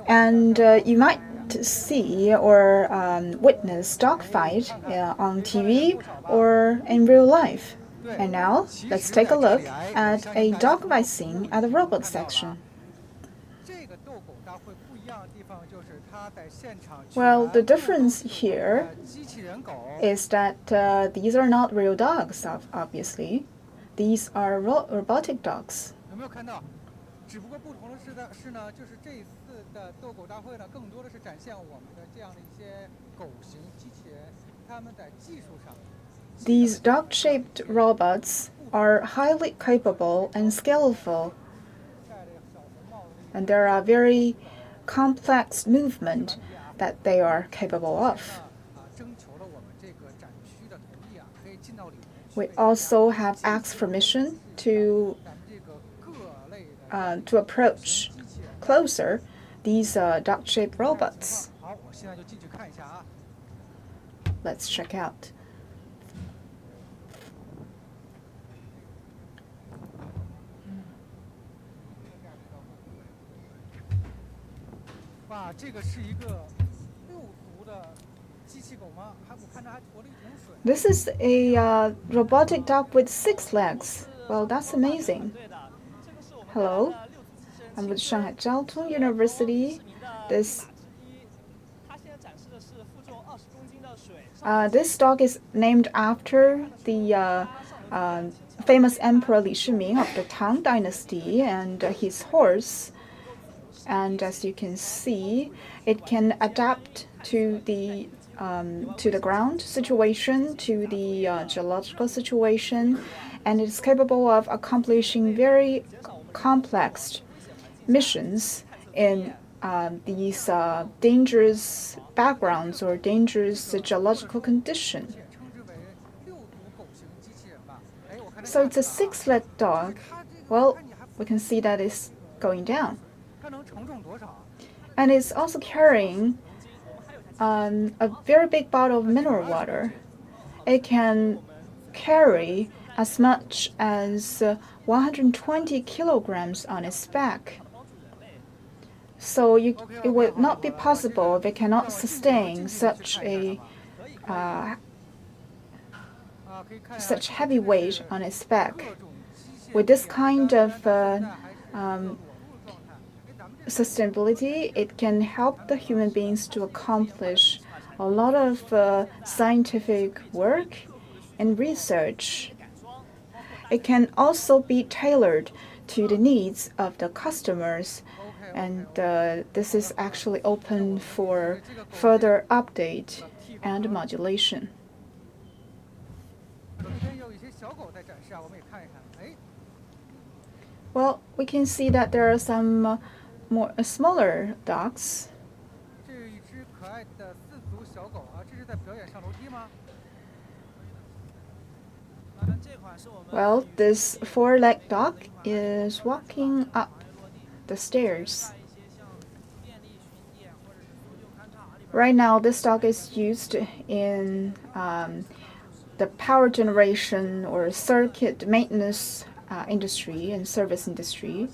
And you might see or witness dogfight on TV or in real life. And now, let's take a look at a dogfight scene at the robot section. Well, the difference here is that these are not real dogs, obviously. These are robotic dogs. These dog-shaped robots are highly capable and scalable, and there are very complex movements that they are capable of. We also have asked permission to approach closer these dog-shaped robots. Let's check out. This is a robotic dog with 6 legs. Well, that's amazing. Hello, I'm with Shanghai Jiao Tong University. This dog is named after the famous Emperor Li Shiming of the Tang Dynasty and his horse. And as you can see, it can adapt to the ground situation, to the geological situation, and it is capable of accomplishing very complex missions in these dangerous backgrounds or dangerous geological conditions. So it's a 6-legged dog. Well, we can see that it's going down. And it's also carrying a very big bottle of mineral water. It can carry as much as 120 kilograms on its back. So it would not be possible if it cannot sustain such heavy weight on its back. With this kind of sustainability, it can help the human beings to accomplish a lot of scientific work and research. It can also be tailored to the needs of the customers, and this is actually open for further update and modulation. Well, we can see that there are some more smaller dogs. Well, this 4-legged dog is walking up the stairs. Right now, this dog is used in the power generation or circuit maintenance industry and service industry.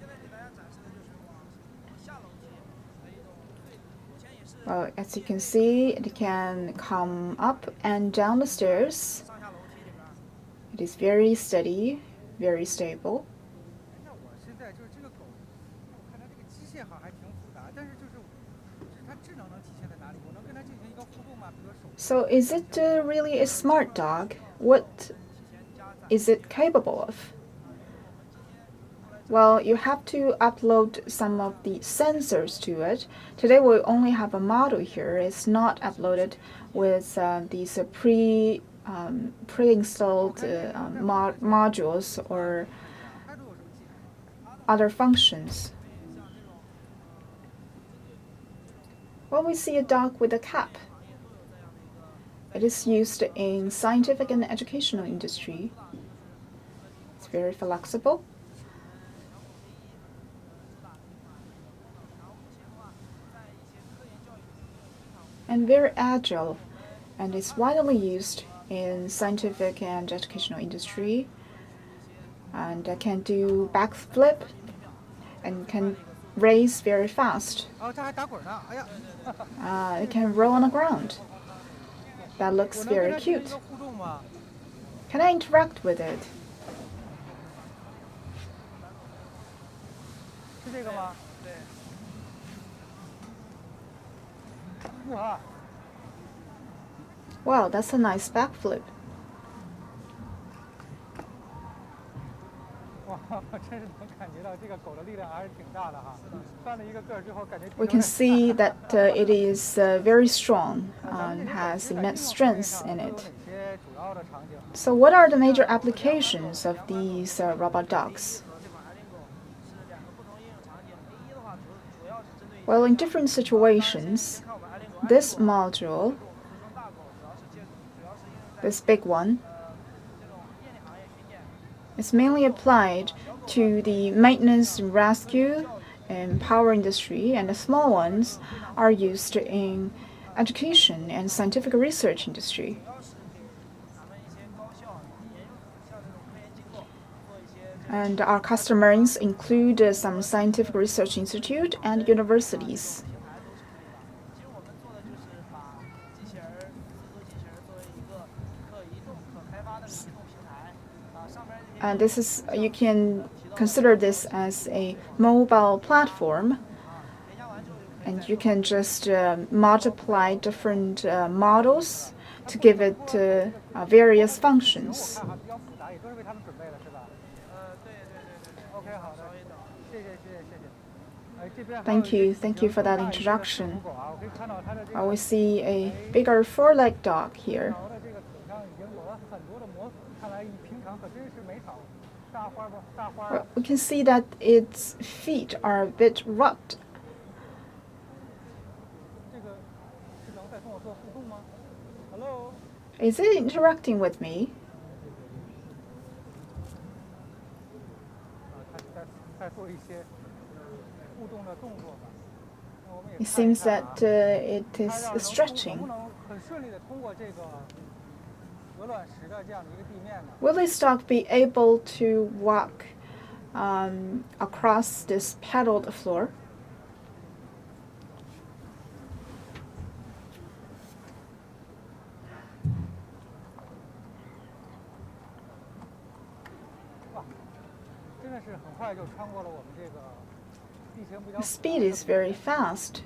Well, as you can see, it can come up and down the stairs. It is very steady, very stable. So is it really a smart dog? What is it capable of? Well, you have to upload some of the sensors to it. Today we only have a model here. It's not uploaded with these pre-installed modules or other functions. Well, we see a dog with a cap. It is used in scientific and educational industry. It's very flexible. And very agile, and is widely used in scientific and educational industry. and can do backflip and can race very fast. It can roll on the ground. That looks very cute. Can I interact with it? Wow, that's a nice backflip. We can see that it is very strong and has immense strength in it. So what are the major applications of these robot dogs? Well, in different situations, this module, this big one, is mainly applied to the maintenance and rescue and power industry, and the small ones are used in education and scientific research industry. And our customers include some scientific research institute and universities. And this is, you can consider this as a mobile platform, and you can just multiply different models to give it various functions. Thank you for that introduction. We see a bigger four-legged dog here. We can see that its feet are a bit rubbed. Is it interacting with me? It seems that it is stretching. Will this dog be able to walk across this paddled floor? The speed is very fast.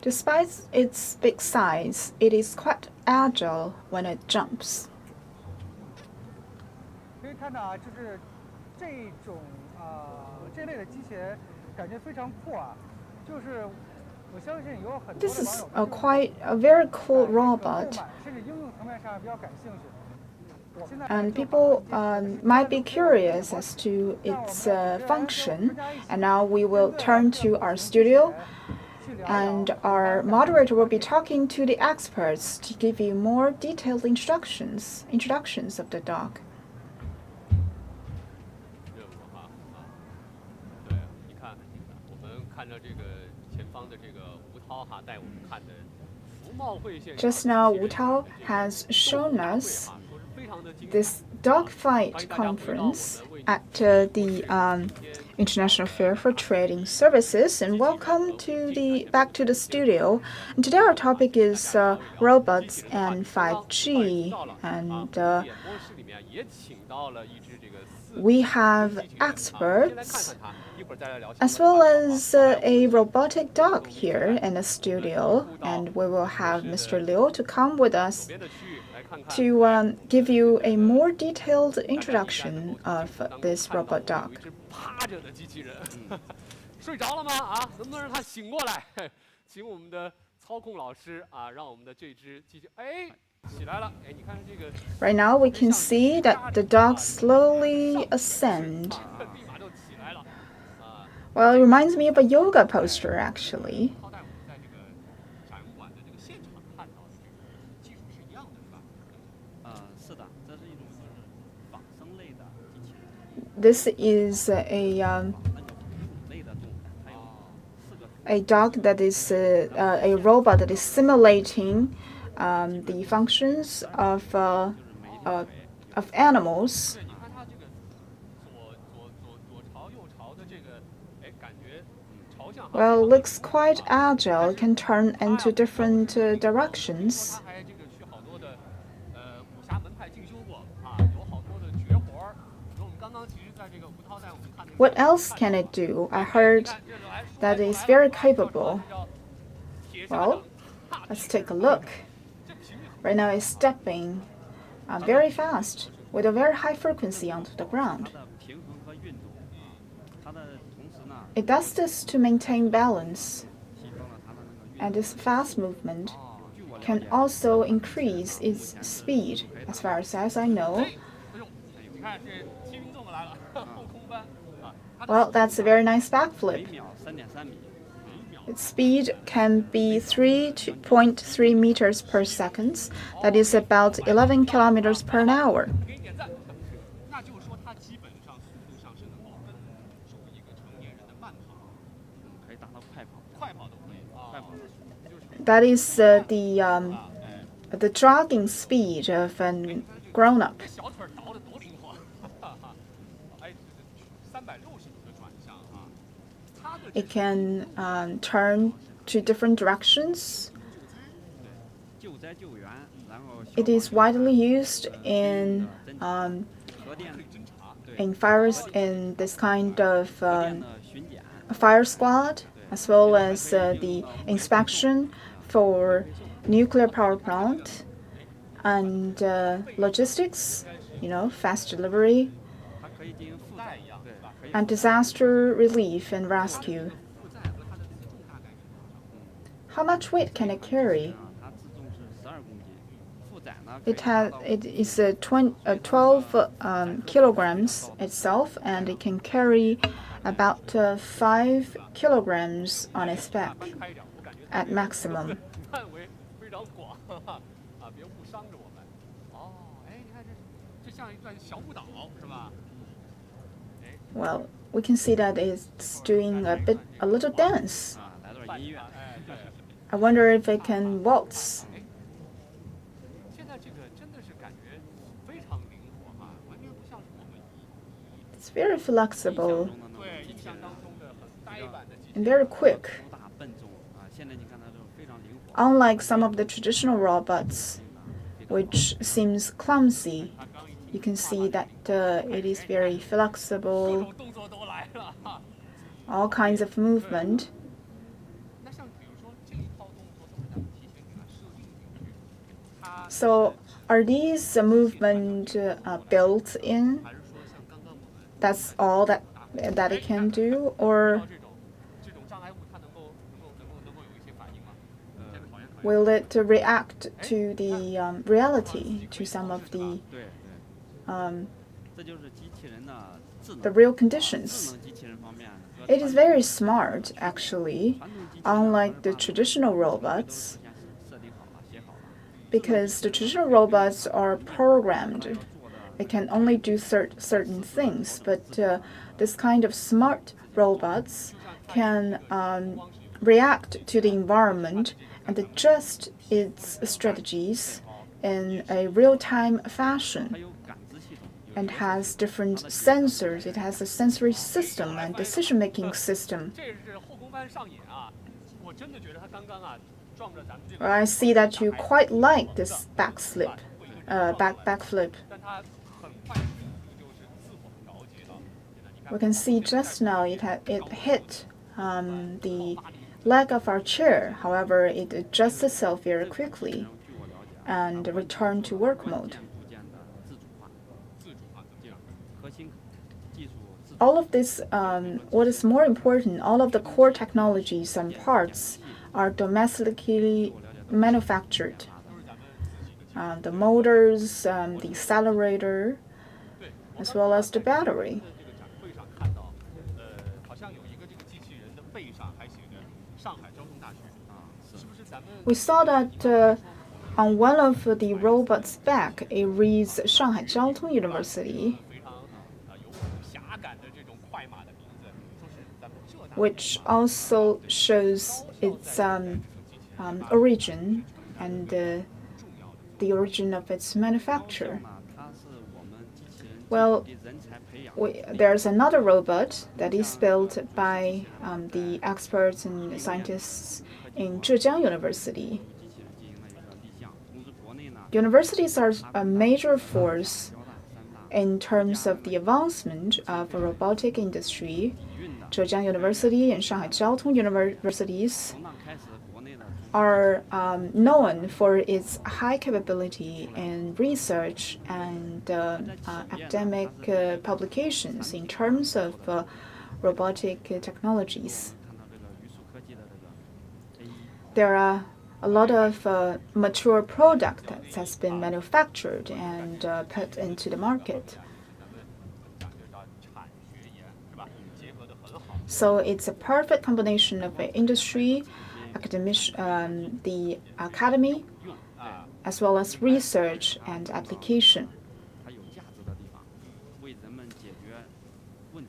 Despite its big size, it is quite agile when it jumps. This is a very cool robot, and people might be curious as to its function. And now we will turn to our studio, and our moderator will be talking to the experts to give you more detailed introductions of the dog. Just now, Wu Tao has shown us this dogfight conference at the International Fair for Trading Services, and welcome back to the studio. And today our topic is robots and 5G, and we have experts as well as a robotic dog here in the studio, and we will have Mr. Liu to come with us to give you a more detailed introduction of this robot dog. Right now we can see that the dog slowly ascend. Well, it reminds me of a yoga poster, actually. This is a dog that is a robot that is simulating the functions of animals. Well, looks quite agile, can turn into different directions. What else can it do? I heard that it's very capable. Well, let's take a look. Right now it's stepping very fast with a very high frequency onto the ground. It does this to maintain balance, and this fast movement can also increase its speed, as far as I know. Well, that's a very nice backflip. Its speed can be 3.3 meters per second. That is about 11 kilometers per hour. That is the jogging speed of a grown-up. It can turn to different directions. It is widely used in fires, in this kind of fire squad, as well as the inspection for nuclear power plant and logistics, fast delivery, and disaster relief and rescue. How much weight can it carry? It is 12 kilograms itself, and it can carry about 5 kilograms on its back at maximum. Well, we can see that it's doing a little dance. I wonder if it can waltz. It's very flexible and very quick. Unlike some of the traditional robots, which seems clumsy, you can see that it is very flexible, all kinds of movement. So are these movements built in? That's all that it can do, or will it react to the reality, to some of the real conditions? It is very smart, actually, unlike the traditional robots, because the traditional robots are programmed. It can only do certain things, but this kind of smart robots can react to the environment and adjust its strategies in a real-time fashion, and has different sensors. It has a sensory system and decision-making system. Well, I see that you quite like this backflip. We can see just now it hit the leg of our chair. However, it adjusts itself very quickly and returned to work mode. All of this, what is more important, all of the core technologies and parts are domestically manufactured. The motors, the accelerator, as well as the battery. We saw that on one of the robot's back, it reads Shanghai Jiaotong University, which also shows its origin and the origin of its manufacture. Well, there's another robot that is built by the experts and scientists in Zhejiang University. Universities are a major force in terms of the advancement of the robotic industry. Zhejiang University and Shanghai Jiaotong universities are known for its high capability in research and academic publications in terms of robotic technologies. There are a lot of mature product that has been manufactured and put into the market. So it's a perfect combination of industry, the academy, as well as research and application.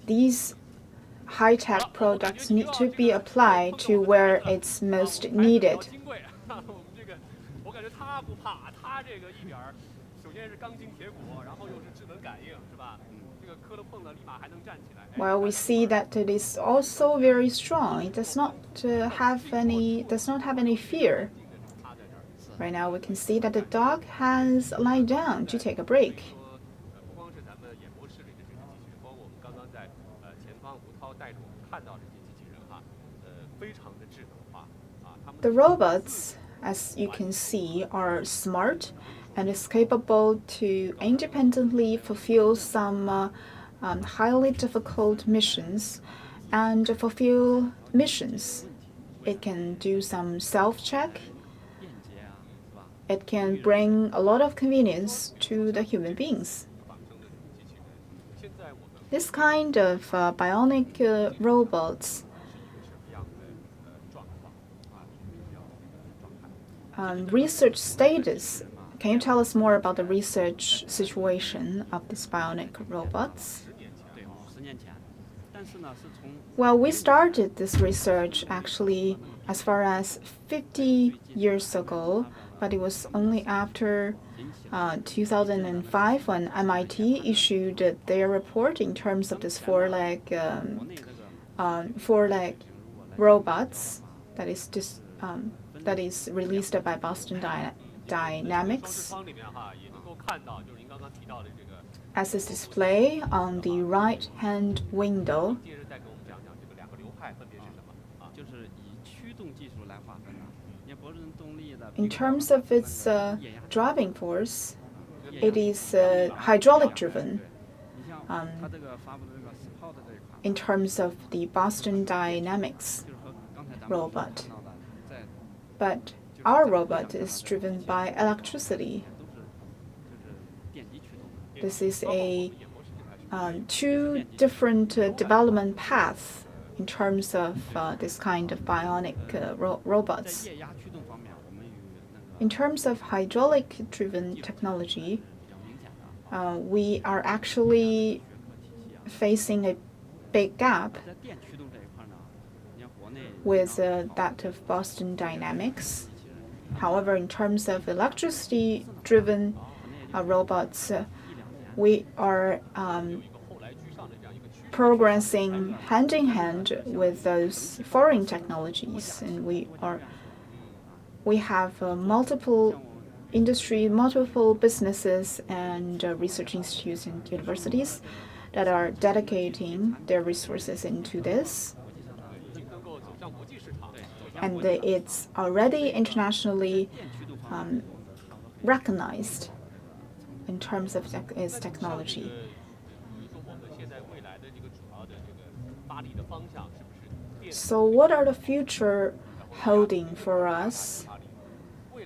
These high-tech products need to be applied to where it's most needed. Well, we see that it is also very strong. It does not have any fear. Right now, we can see that the dog has lied down to take a break. The robots, as you can see, are smart and is capable to independently fulfill some highly difficult missions and fulfill missions. It can do some self-check. It can bring a lot of convenience to the human beings. This kind of bionic robots research status. Can you tell us more about the research situation of these bionic robots? Well, we started this research actually as far as 50 years ago, but it was only after 2005 when MIT issued their report in terms of this four-leg robots that is released by Boston Dynamics. As is displayed on the right-hand window, in terms of its driving force, it is hydraulic-driven. In terms of the Boston Dynamics robot. But our robot is driven by electricity. This is a two different development paths in terms of this kind of bionic robots. In terms of hydraulic-driven technology, we are actually facing a big gap with that of Boston Dynamics. However, in terms of electricity-driven robots, we are progressing hand in hand with those foreign technologies, and we have multiple industry, multiple businesses and research institutes and universities that are dedicating their resources into this. And it's already internationally recognized in terms of its technology. So what are the future holding for us?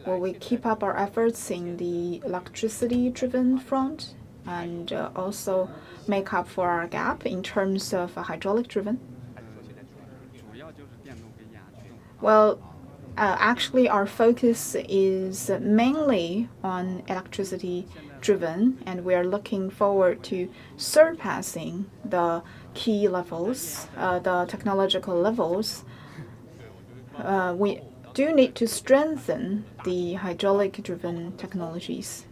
Will we keep up our efforts in the electricity-driven front and also make up for our gap in terms of hydraulic-driven? Well, actually, our focus is mainly on electricity driven, and we are looking forward to surpassing the key levels, the technological levels. We do need to strengthen the hydraulic driven technologies.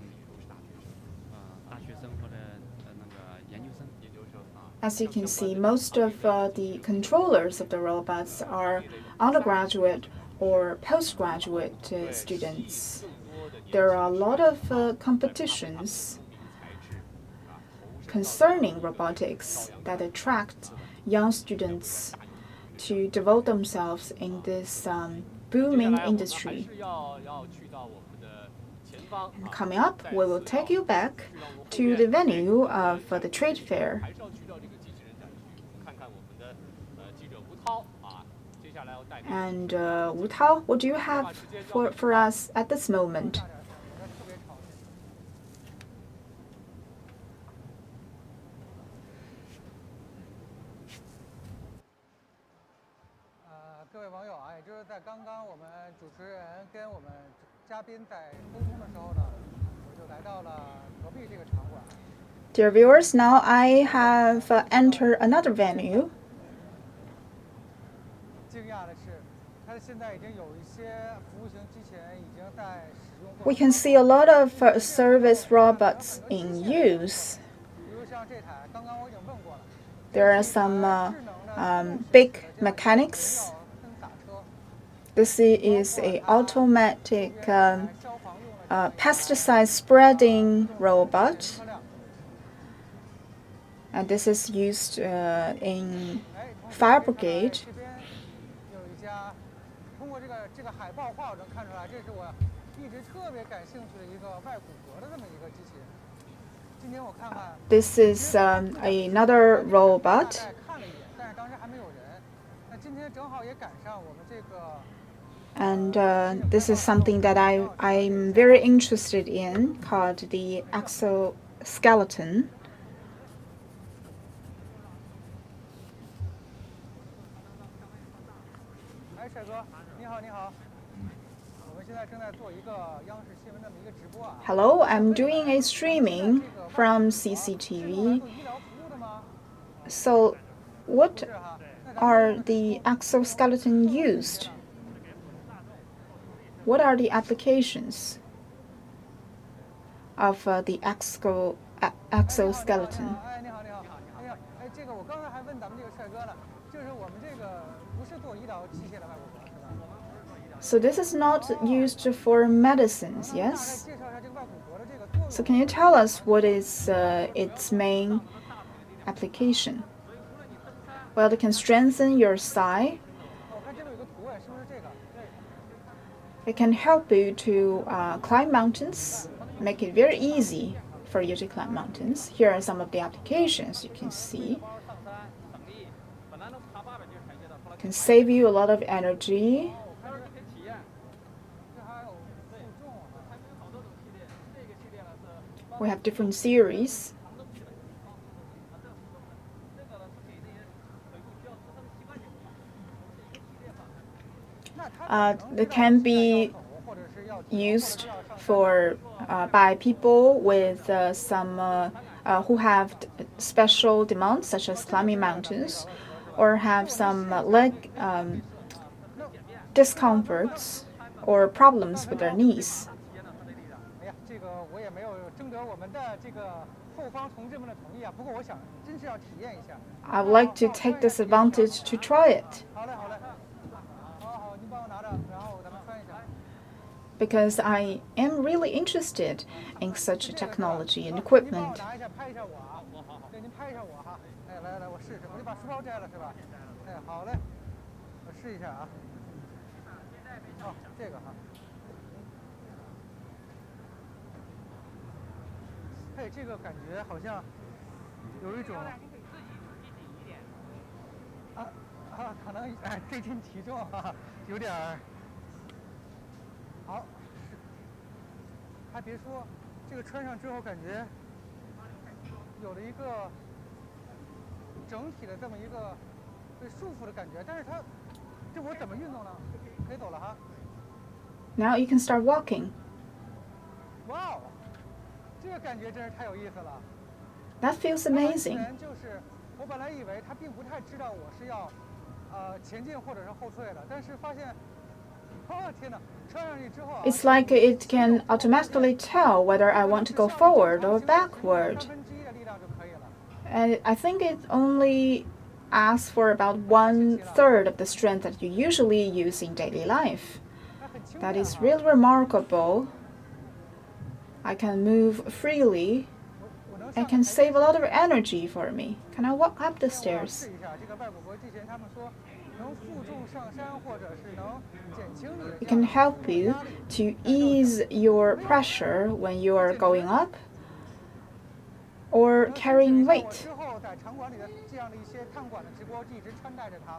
As you can see, most of the controllers of the robots are undergraduate or postgraduate students. There are a lot of competitions concerning robotics that attract young students to devote themselves in this booming industry. And coming up, we will take you back to the venue of the trade fair. And Wu Tao, what do you have for us at this moment? Dear viewers, now I have entered another venue. We can see a lot of service robots in use. There are some big mechanics. This is an automatic pesticide spreading robot. And this is used in fire brigade. This is another robot. And this is something that I'm very interested in, called the Exoskeleton. Hello, I'm doing a streaming from CCTV. So, what are the exoskeleton used? What are the applications of the exoskeleton? So this is not used for medicines, yes? So can you tell us what is its main application? Well, it can strengthen your thigh. It can help you to climb mountains, make it very easy for you to climb mountains. Here are some of the applications you can see. It can save you a lot of energy. We have different series. They can be used for by people with who have special demands, such as climbing mountains, or have some leg discomforts or problems with their knees. I would like to take this advantage to try it, because I am really interested in such technology and equipment. Now you can start walking. That feels amazing. It's like it can automatically tell whether I want to go forward or backward. And I think it only asks for about 1/3 of the strength that you usually use in daily life. That is really remarkable. I can move freely. It can save a lot of energy for me. Can I walk up the stairs? It can help you to ease your pressure when you are going up or carrying weight.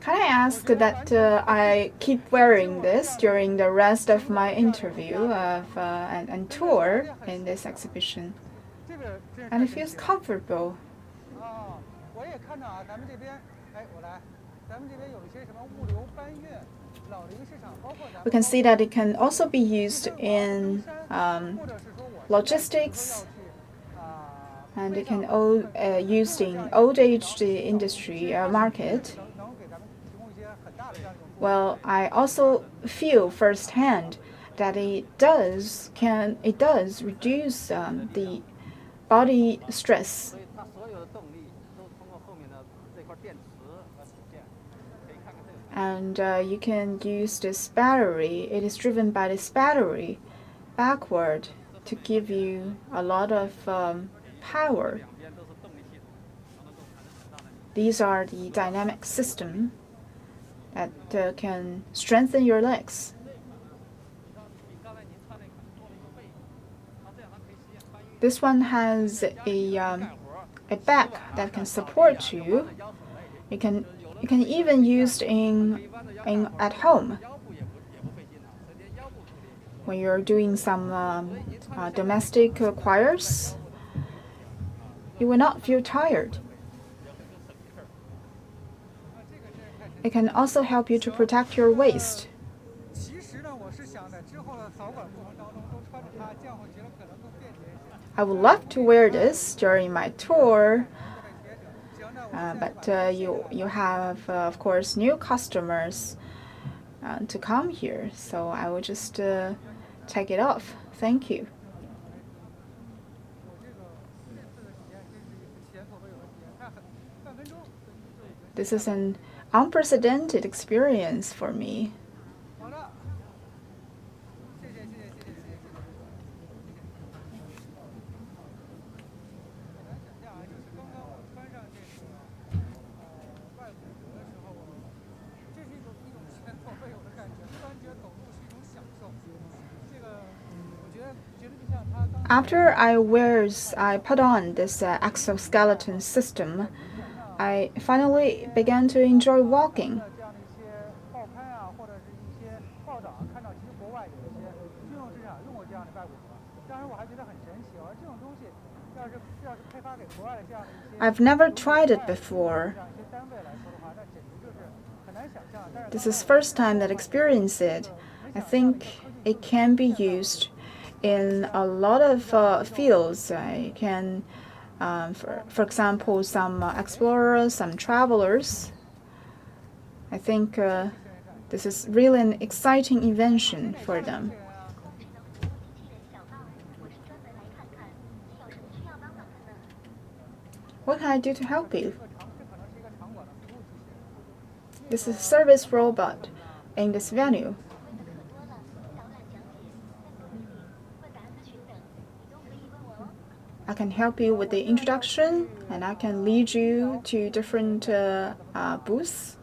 Can I ask that I keep wearing this during the rest of my interview and tour in this exhibition? And it feels comfortable. We can see that it can also be used in logistics, and it can used in old age industry market. Well, I also feel firsthand that it does reduce the body stress. And you can use this battery. It is driven by this battery backward to give you a lot of power. These are the dynamic system that can strengthen your legs. This one has a back that can support you. You can even use in at home when you're doing some domestic chores. You will not feel tired. It can also help you to protect your waist. I would love to wear this during my tour, but you have, of course, new customers to come here, so I will just take it off. Thank you. This is an unprecedented experience for me. After I put on this exoskeleton system, I finally began to enjoy walking. I've never tried it before. This is the first time that I experience it. I think it can be used in a lot of fields. I can, for example, some explorers, some travelers. I think this is really an exciting invention for them. What can I do to help you? This is a service robot in this venue. I can help you with the introduction, and I can lead you to different booths.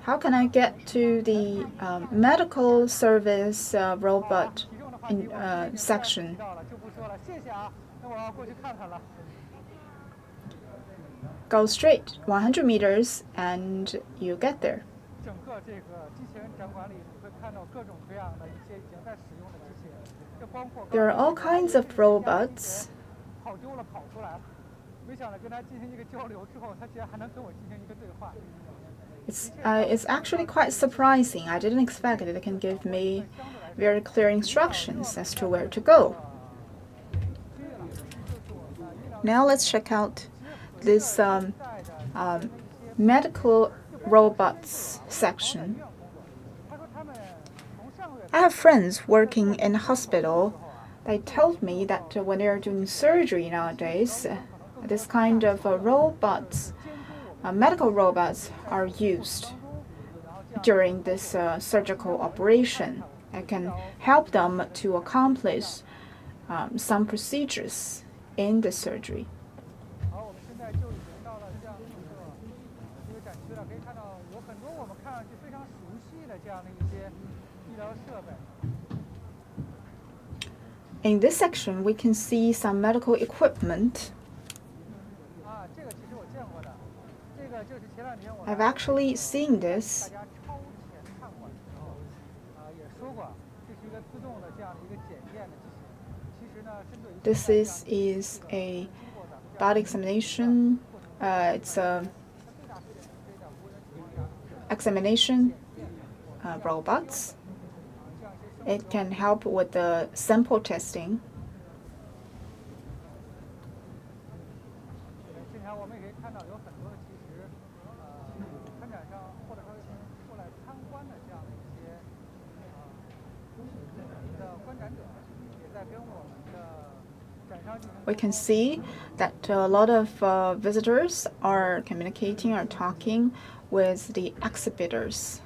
How can I get to the medical service robot section? Go straight 100 meters and you get there. There are all kinds of robots. It's actually quite surprising. I didn't expect that it can give me very clear instructions as to where to go. Now let's check out this medical robots section. I have friends working in a hospital. They told me that when they are doing surgery nowadays, this kind of robots, medical robots, are used during this surgical operation. It can help them to accomplish some procedures in the surgery. In this section, we can see some medical equipment. I've actually seen this. This is a body examination. It's a examination robots. It can help with the sample testing. We can see that a lot of visitors are communicating or talking with the exhibitors.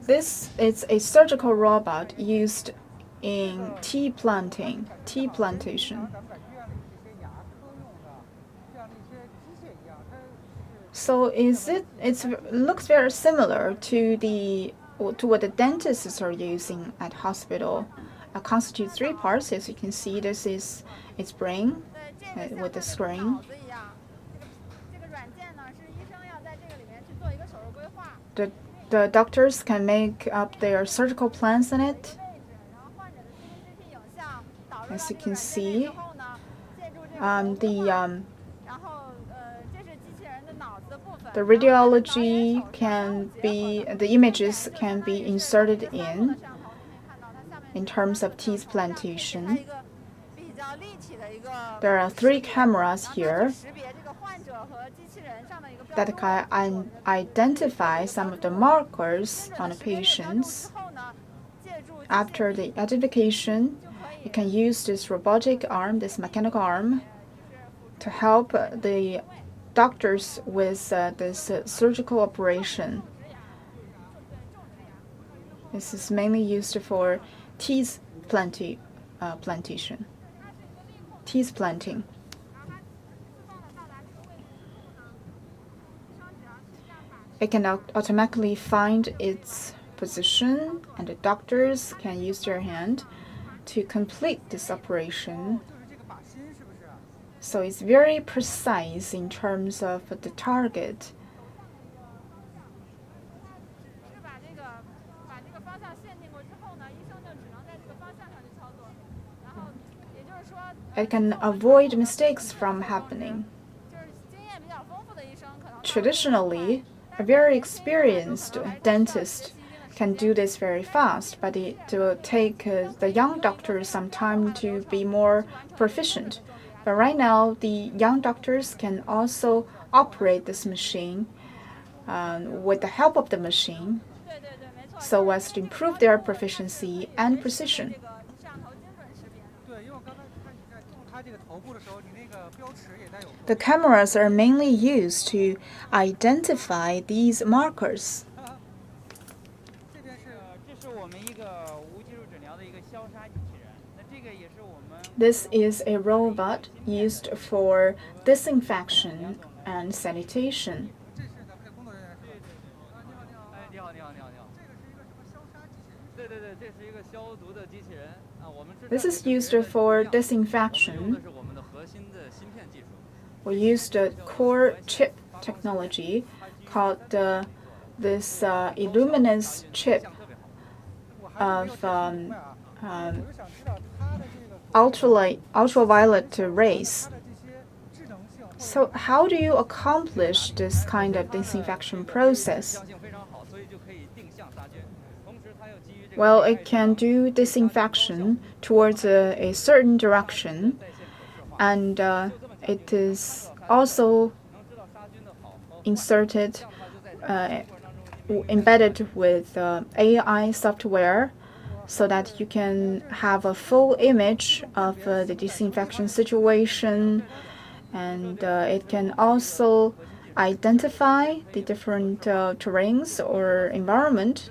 This is a surgical robot used in tea plantation. So it looks very similar to what the dentists are using at hospital. It constitutes 3 parts. As you can see, this is its brain with the screen. The doctors can make up their surgical plans in it. As you can see, the radiology the images can be inserted in terms of teeth plantation. There are 3 cameras here that can identify some of the markers on the patients. After the identification, you can use this robotic arm, this mechanical arm, to help the doctors with this surgical operation. This is mainly used for teeth planting. It can automatically find its position, and the doctors can use their hand to complete this operation. So it's very precise in terms of the target. It can avoid mistakes from happening. Traditionally, a very experienced dentist can do this very fast, but it will take the young doctors some time to be more proficient. But right now, the young doctors can also operate this machine with the help of the machine so as to improve their proficiency and precision. The cameras are mainly used to identify these markers. This is a robot used for disinfection and sanitation. This is used for disinfection. We used a core chip technology called this luminous chip of ultraviolet rays. So how do you accomplish this kind of disinfection process? Well, it can do disinfection towards a certain direction, and it is also embedded with AI software so that you can have a full image of the disinfection situation, and it can also identify the different terrains or environment.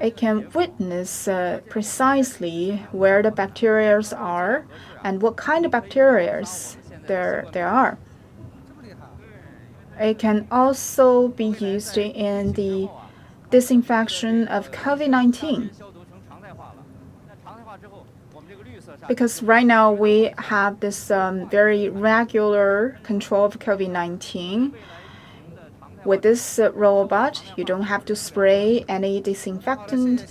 It can witness precisely where the bacteria are and what kind of bacteria there are. It can also be used in the disinfection of COVID-19. Because right now we have this very regular control of COVID-19. With this robot, you don't have to spray any disinfectant.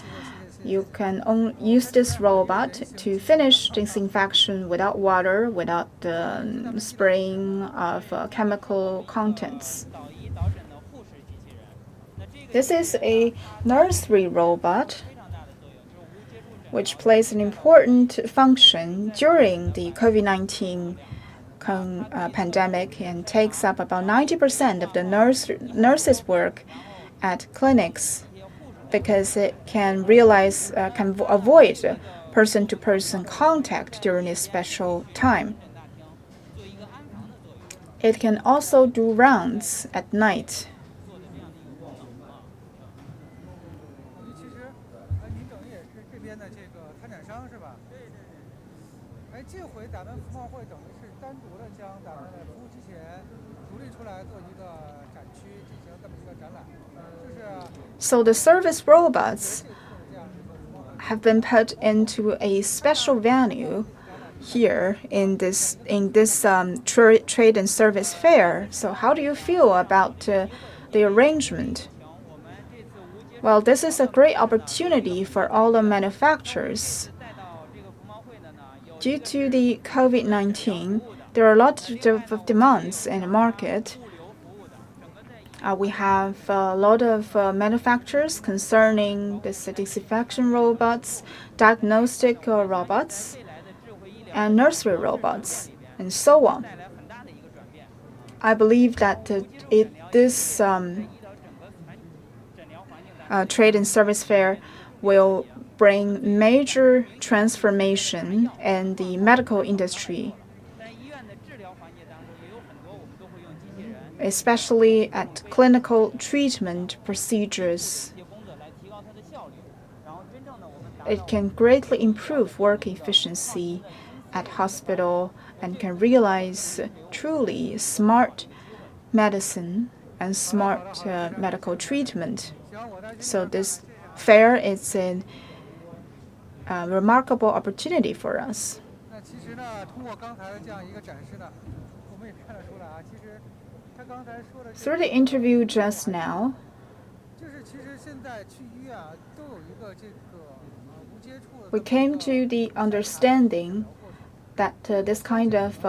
You can use this robot to finish disinfection without water, without spraying of chemical contents. This is a nursery robot which plays an important function during the COVID-19 pandemic and takes up about 90% of the nurses' work at clinics because it can avoid person-to-person contact during this special time. It can also do rounds at night. So the service robots have been put into a special venue here in this trade and service fair. So how do you feel about the arrangement? Well, this is a great opportunity for all the manufacturers. Due to the COVID-19, there are a lot of demands in the market. We have a lot of manufacturers concerning this disinfection robots, diagnostic robots, and nursery robots, and so on. I believe that this trade and service fair will bring major transformation in the medical industry, especially at clinical treatment procedures. It can greatly improve work efficiency at hospital and can realize truly smart medicine and smart medical treatment. So this fair is a remarkable opportunity for us. Through the interview just now, we came to the understanding that this kind of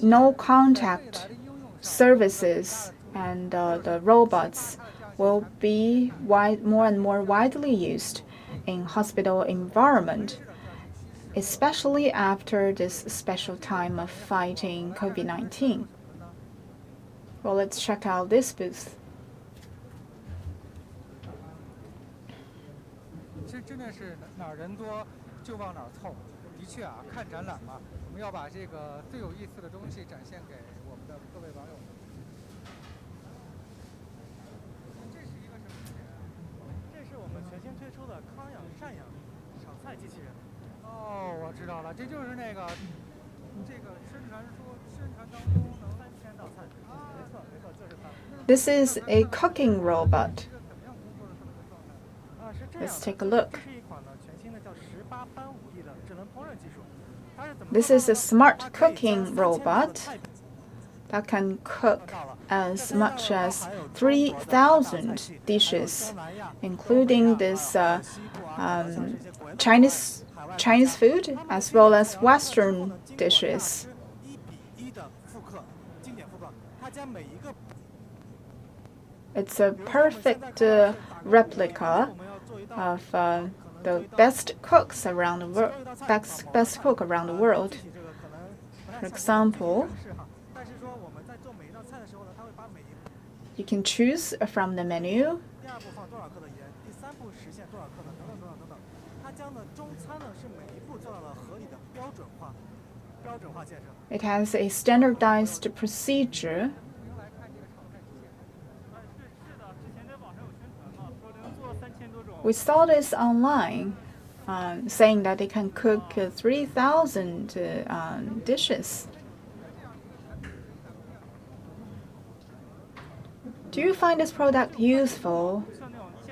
no-contact services and the robots will be more and more widely used in hospital environment, especially after this special time of fighting COVID-19. Well, let's check out this booth. 就往哪儿凑。的确啊，看展览嘛，我们要把这个最有意思的东西展现给我们的各位网友们。这是一个什么机器人？这是我们全新推出的康养赡养炒菜机器人。哦，我知道了，这就是那个这个宣传当中能3000道菜。没错，就是它。This is a cooking robot. 一个怎么样工作的这么一个状态？是这样的。 Let's take a look. 这是一款呢全新的叫18般武艺的智能烹饪技术。它是怎么？ This is a smart cooking robot that can cook as much as 3,000 dishes, including this Chinese food as well as Western dishes. It's a perfect replica of the best cooks around the world. Best cook around the world. For example, you can choose from the menu. It has a standardized procedure. We saw this online, saying that it can cook 3,000 dishes. Do you find this product useful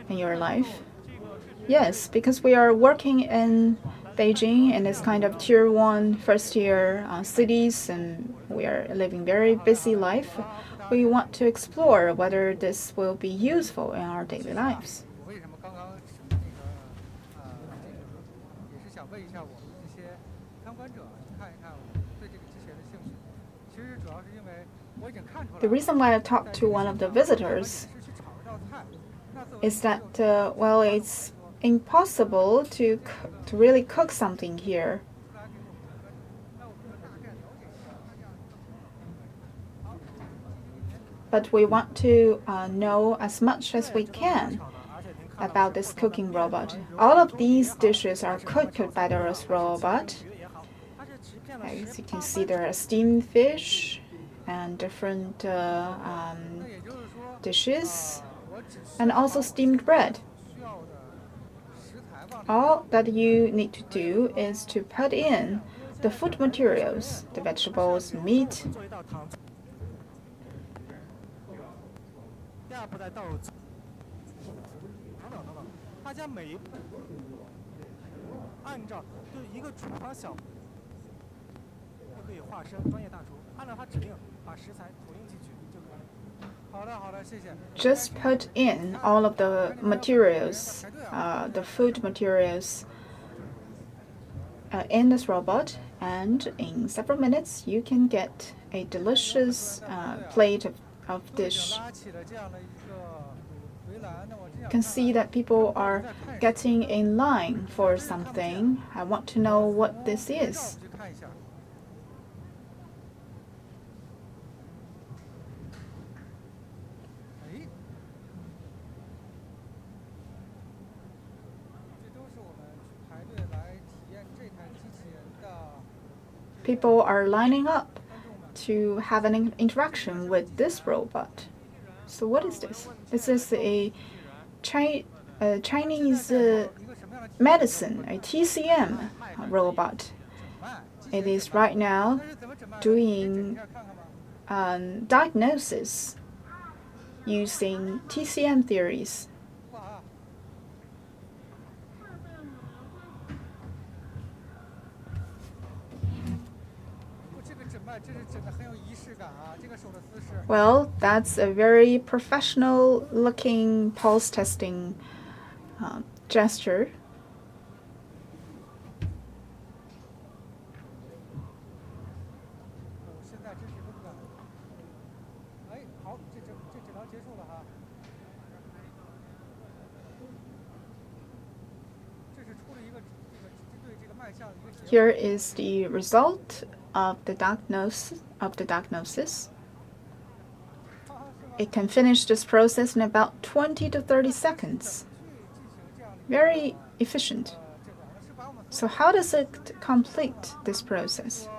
in your life? Yes, because we are working in Beijing in this kind of tier 1 first-tier cities, and we are living very busy life. We want to explore whether this will be useful in our daily lives. 为什么刚刚也是想问一下我们这些参观者，看一看我们对这个机器人的兴趣。其实主要是因为我已经看出来。 The reason why I talked to one of the visitors is that, well, it's impossible to really cook something here. But we want to know as much as we can about this cooking robot. All of these dishes are cooked by this robot. As you can see, there are steamed fish and different dishes, and also steamed bread. All that you need to do is to put in the food materials, the vegetables, meat. Just put in all of the materials, the food materials, in this robot, and in several minutes you can get a delicious plate of dish. You can see that people are getting in line for something. I want to know what this is. People are lining up to have an interaction with this robot. So what is this? This is a Chinese medicine, a TCM robot. It is right now doing diagnosis using TCM theories. Well, that's a very professional looking pulse testing gesture. Here is the result of the diagnosis. It can finish this process in about 20 to 30 seconds. Very efficient. So how does it complete this process?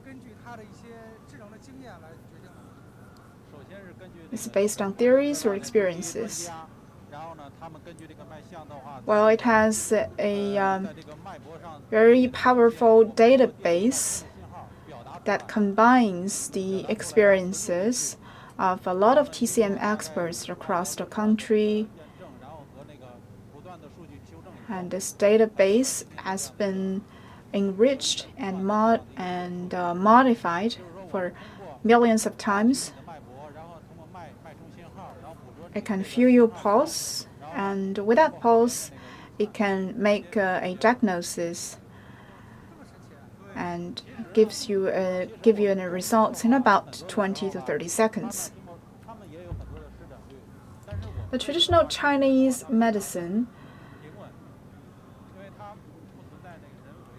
根据它的一些智能的经验来决定的。 It's based on theories or experiences. Well, it has a very powerful database that combines the experiences of a lot of TCM experts across the country. And this database has been enriched and modified for millions of times. It can feel your pulse, and with that pulse, it can make a diagnosis and give you a results in about 20 to 30 seconds. The traditional Chinese medicine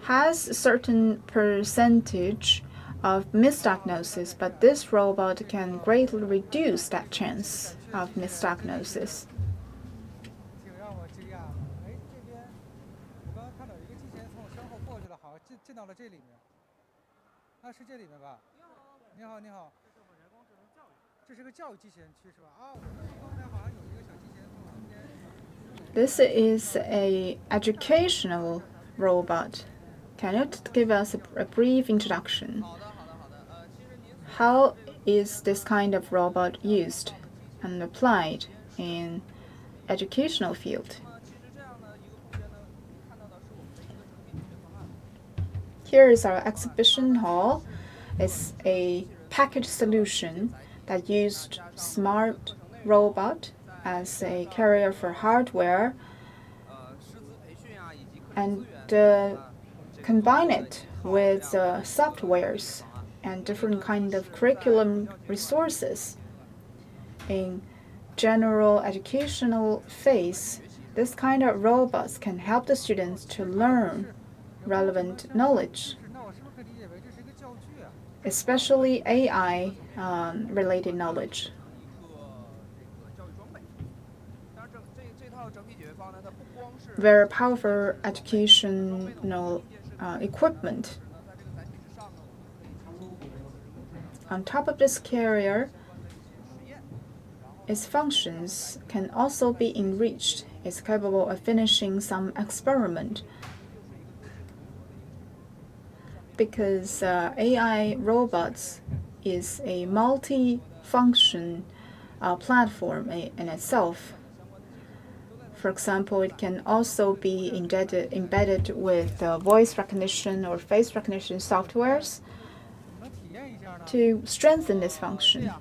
has a certain percentage of misdiagnosis, but this robot can greatly reduce that chance of misdiagnosis. 挺让我惊讶的。哎，这边我刚刚看到有一个机器人从我身后过去了，好像进到了这里面。啊，是这里面吧？你好，你好。这是个教育机器人区是吧？啊，我刚才好像有一个小机器人从我旁边。This is a educational robot. Can you give us a brief introduction? How is this kind of robot used and applied in educational field? Here is our exhibition hall. It's a package solution that used smart robot as a carrier for hardware and combine it with softwares and different kind of curriculum resources. In general educational phase, this kind of robots can help the students to learn relevant knowledge, especially AI related knowledge. Very powerful educational equipment. On top of this carrier, its functions can also be enriched. It's capable of finishing some experiment. Because AI robots is a multi-function platform in itself. For example, it can also be embedded with voice recognition or face recognition softwares to strengthen this function.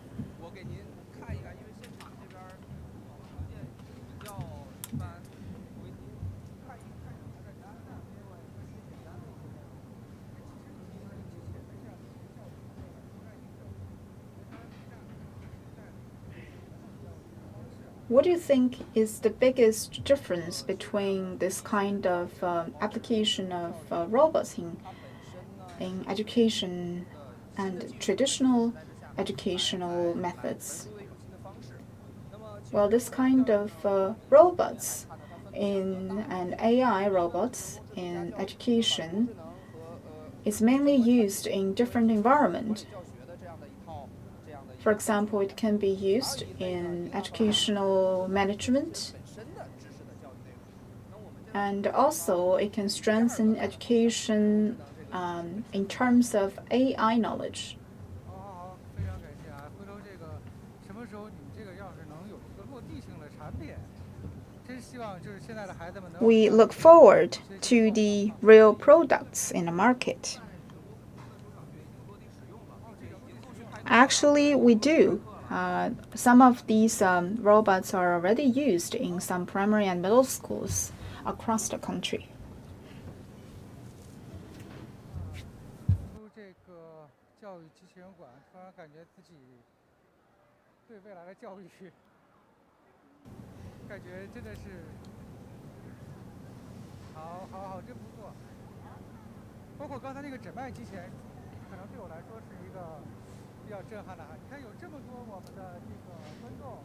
What do you think is the biggest difference between this kind of application of robots in education and traditional educational methods? Well, this kind of robots and AI robots in education is mainly used in different environments. For example, it can be used in educational management, and also it can strengthen education in terms of AI knowledge. We look forward to the real products in the market. Actually, we do. Some of these robots are already used in some primary and middle schools across the country. 这个教育机器人馆，突然感觉自己对未来的教育，感觉真的是好，真不错。包括刚才那个诊脉机器人，可能对我来说是一个比较震撼的哈。你看有这么多我们的这个观众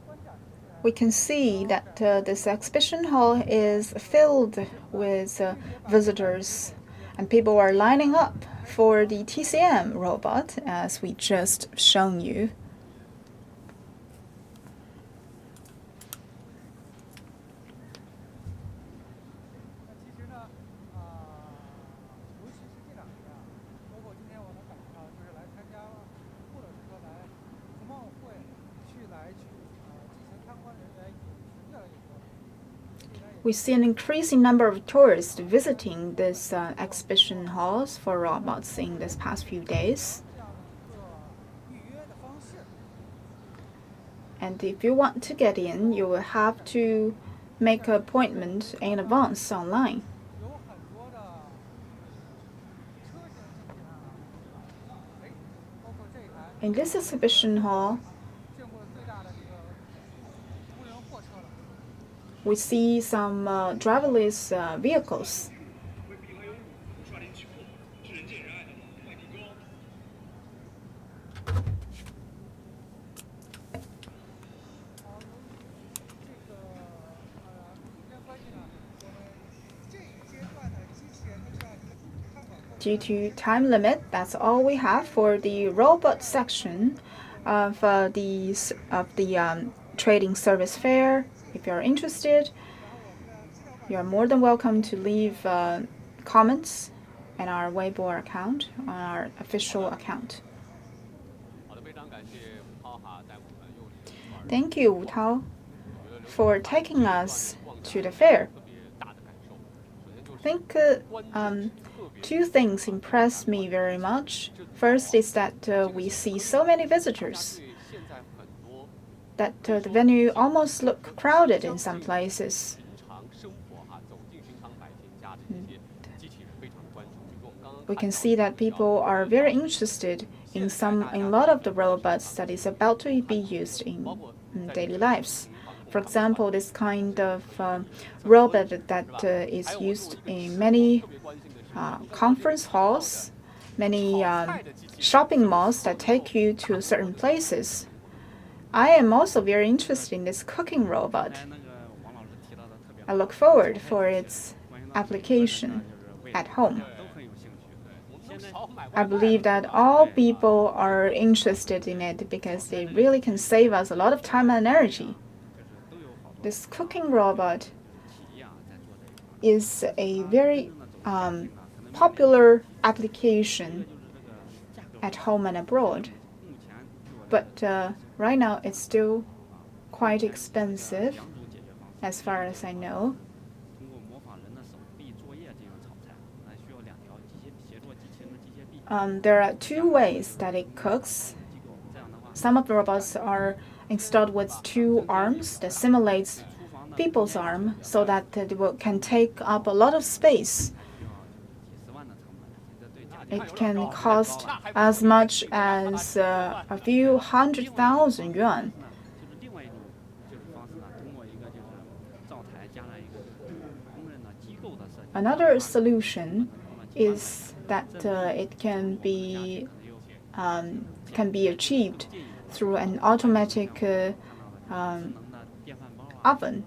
观展人员。We can see that this exhibition hall is filled with visitors, and people are lining up for the TCM robot, as we just shown you. We see an increasing number of tourists visiting this exhibition halls for robots in this past few days. And if you want to get in, you will have to make an appointment in advance online. In this exhibition hall, we see some driverless vehicles. Due to time limit, that's all we have for the robot section of the trading service fair. If you're interested, you're more than welcome to leave comments in our Weibo account, on our official account. Thank you, Wu Tao, for taking us to the fair. I think two things impressed me very much. First is that we see so many visitors, that the venue almost look crowded in some places. We can see that people are very interested in a lot of the robots that is about to be used in daily lives. For example, this kind of robot that is used in many conference halls, many shopping malls that take you to certain places. I am also very interested in this cooking robot. I look forward for its application at home. I believe that all people are interested in it because they really can save us a lot of time and energy. This cooking robot is a very popular application at home and abroad. But right now it's still quite expensive, as far as I know. There are two ways that it cooks. Some of the robots are installed with two arms that simulates people's arm so that it can take up a lot of space. It can cost as much as a few 100,000 yuan. Another solution is that it can be achieved through an automatic oven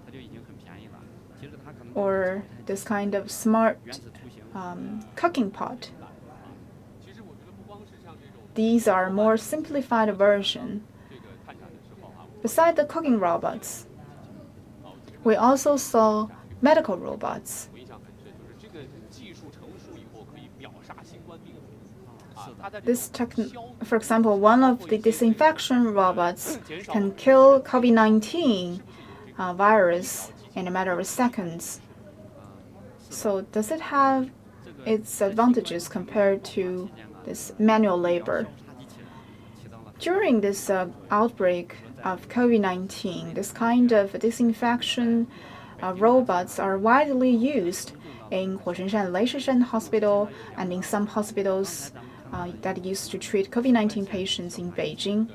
or this kind of smart cooking pot. These are more simplified version. Beside the cooking robots, we also saw medical robots. For example, one of the disinfection robots can kill COVID-19 virus in a matter of seconds. So does it have its advantages compared to this manual labor? During this outbreak of COVID-19, this kind of disinfection robots are widely used in Huoshenshan Leishishan Hospital and in some hospitals that used to treat COVID-19 patients in Beijing.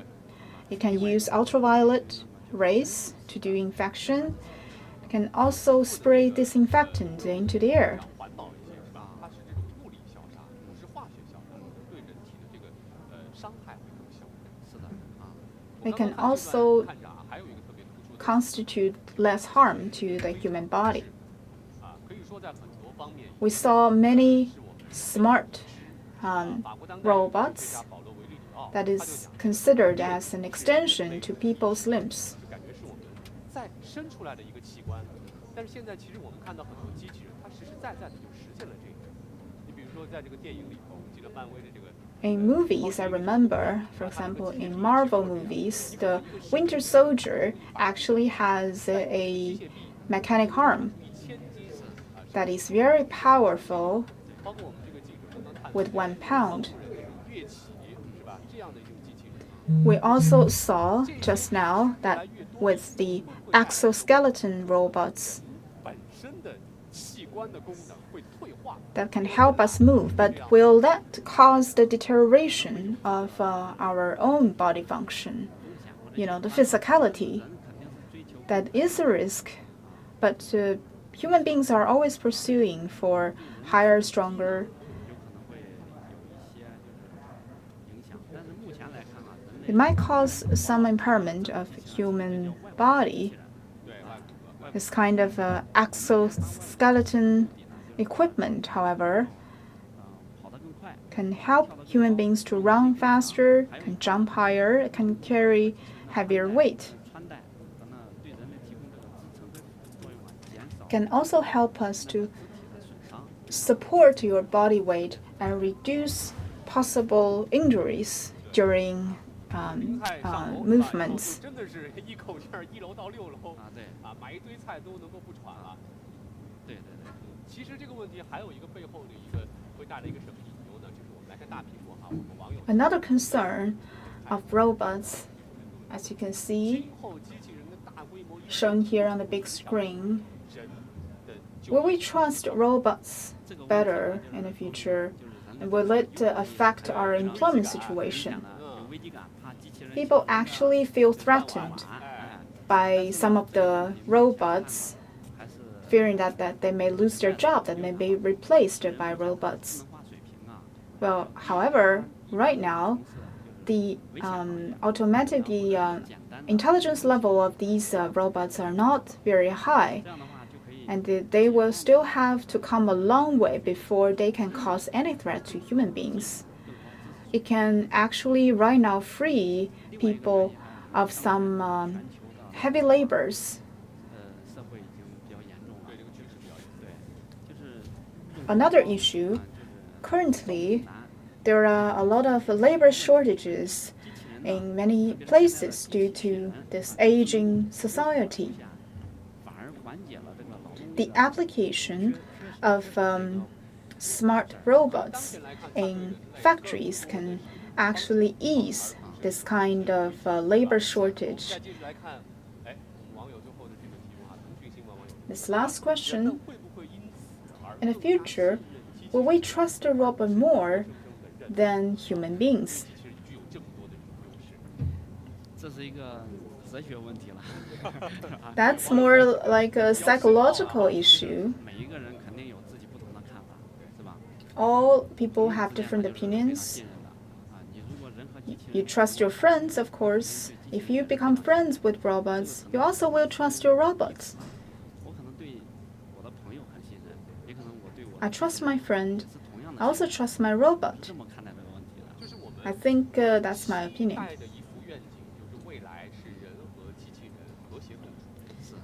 It can use ultraviolet rays to do infection. It can also spray disinfectant into the air. It can also constitute less harm to the human body. We saw many smart robots that is considered as an extension to people's limbs. 再生出来的一个器官，但是现在其实我们看到很多机器人，它实实在在的就实现了这个。你比如说，在这个电影里头，我记得漫威的这个。In movies, I remember, for example, in Marvel movies, the Winter Soldier actually has a mechanic arm that is very powerful with 1 pound. We also saw just now that with the exoskeleton robots that can help us move, but will that cause the deterioration of our own body function? You know, the physicality. That is a risk, but human beings are always pursuing for higher, stronger. It might cause some impairment of human body. This kind of exoskeleton equipment, however, can help human beings to run faster, can jump higher, can carry heavier weight. Can also help us to support your body weight and reduce possible injuries during movements. 真的是一口气儿1楼到6楼啊，买一堆菜都能够不喘了。对。其实这个问题还有一个背后的一个会带来一个什么隐忧呢？就是我们来看大屏幕哈，我们网友。Another concern of robots, as you can see, shown here on the big screen. Will we trust robots better in the future? And will it affect our employment situation? People actually feel threatened by some of the robots, fearing that they may lose their job, that may be replaced by robots. Well, however, right now, the intelligence level of these robots are not very high, and they will still have to come a long way before they can cause any threat to human beings. It can actually right now free people of some heavy labors. Another issue, currently, there are a lot of labor shortages in many places due to this aging society. The application of smart robots in factories can actually ease this kind of labor shortage. This last question, in the future, will we trust a robot more than human beings? That's more like a psychological issue. All people have different opinions. You trust your friends, of course. If you become friends with robots, you also will trust your robots. I trust my friend. I also trust my robot. I think that's my opinion.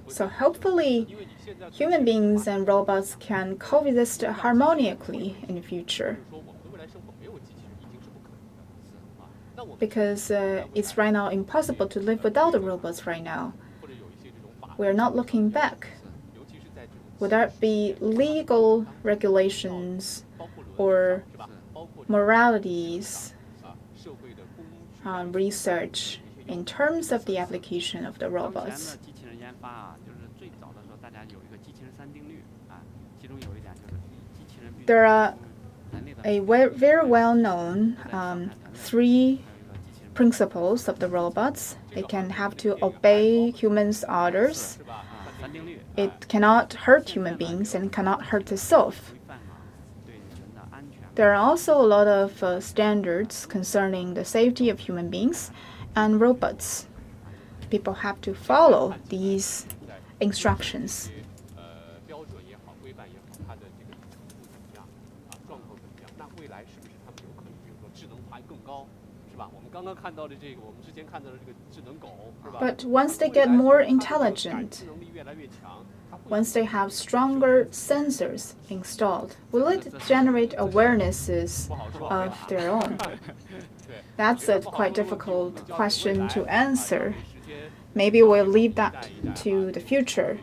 So hopefully, human beings and robots can coexist harmoniously in the future. Because it's right now impossible to live without the robots right now. We're not looking back. Would there be legal regulations or moralities, research in terms of the application of the robots? There are a very well-known 3 principles of the robots. They can have to obey humans' orders. It cannot hurt human beings and cannot hurt itself. There are also a lot of standards concerning the safety of human beings and robots. people have to follow these instructions. 标准也好，规范也好，它的这个服务怎么样啊，状况怎么样？那未来是不是他们有可能，比如说智能化更高，是吧？我们刚刚看到的这个，我们之前看到的这个智能狗，是吧？ But once they get more intelligent, 能力越来越强， once they have stronger sensors installed, will it generate awarenesses of their own? That's a quite difficult question to answer. Maybe we'll leave that to the future.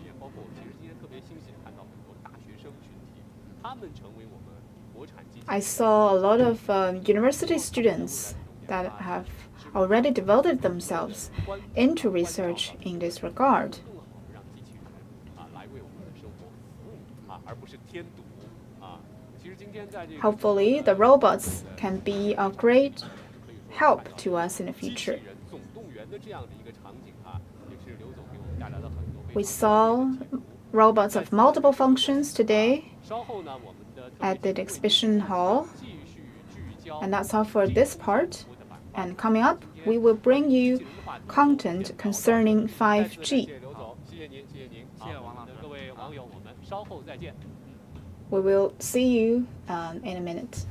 I saw a lot of university students that have already devoted themselves into research in this regard. Hopefully, the robots can be a great help to us in the future. We saw robots of multiple functions today at the exhibition hall. And that's all for this part. And coming up, we will bring you content concerning 5G. We will see you in a minute.